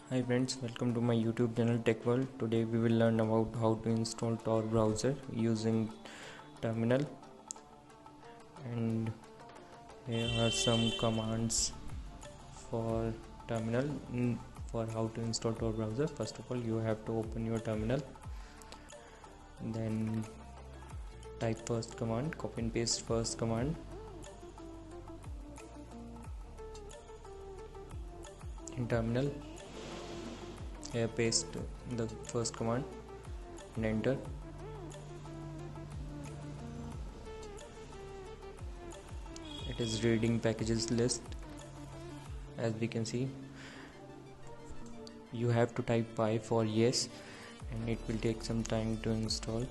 Hi friends, welcome to my YouTube channel Tech World. Today we will learn about how to install Tor browser using terminal, and here are some commands for terminal for how to install Tor browser. First of all, you have to open your terminal, then type first command, copy and paste first command in terminal. Here paste the first command and enter. It is reading packages list. As we can see, you have to type By for yes, and it will take some time to install.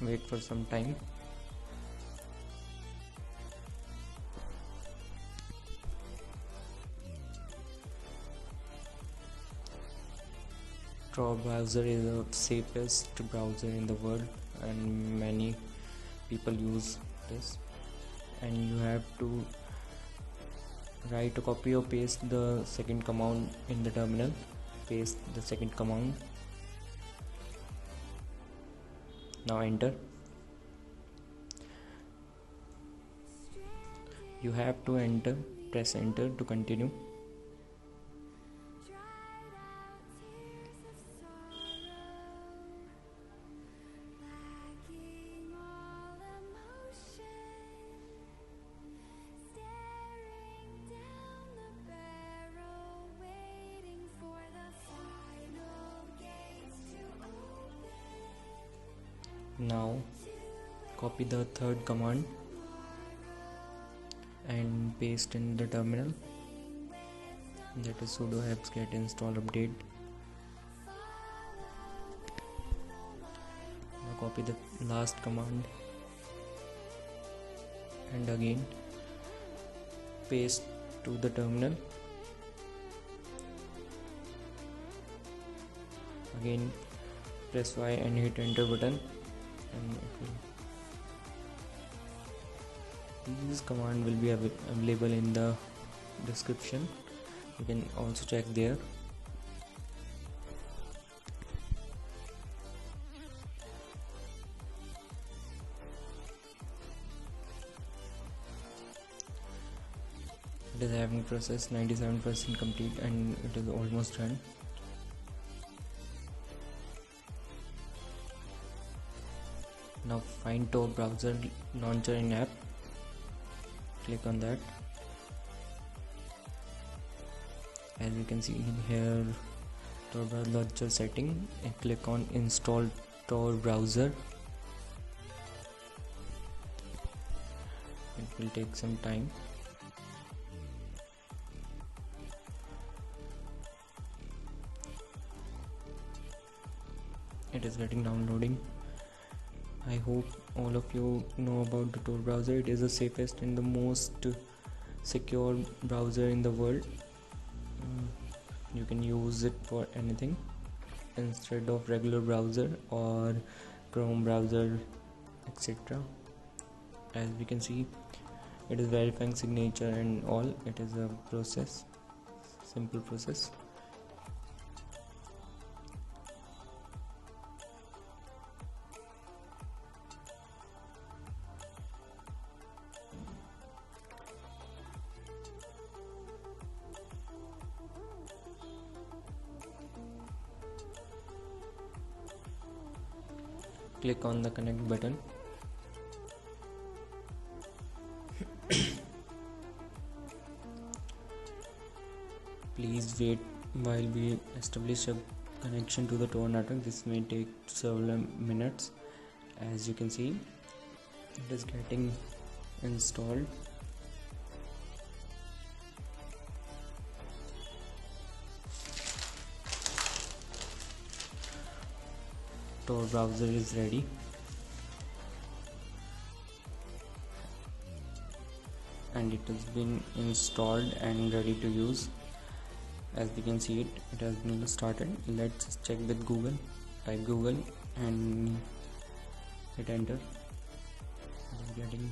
Wait for some time. Tor browser is the safest browser in the world, and many people use this. And you have to write or copy or paste the second command in the terminal. Paste the second command. Now enter. You have to enter, press enter to continue. Now copy the third command and paste in the terminal, that is sudo apt-get install update. Now copy the last command and again paste to the terminal. Again press Y and hit enter button, and these command will be available in the description. You can also check there. It is having process 97% complete, and it is almost done. Now find Tor browser launcher in app. Click on that. As you can see in here, Tor browser launcher setting, and click on install Tor browser. It will take some time. It is getting downloading. I hope all of you know about the Tor browser. It is the safest and the most secure browser in the world. You can use it for anything instead of regular browser or Chrome browser, etc. As we can see, it is verifying signature and all. It is a process, simple process. Click on the connect button. Please wait while we establish a connection to the Tor network. This may take several minutes. As you can see, it is getting installed. Tor browser is ready. And it has been installed and ready to use. As we can see, it has been started. Let's check with Google. Type Google and hit enter. It is getting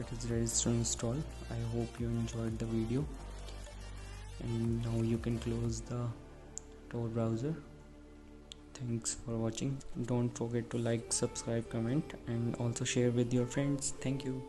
it is ready to install. I hope you enjoyed the video, and now you can close the Tor browser. Thanks for watching. Don't forget to like, subscribe, comment, and also share with your friends. Thank you.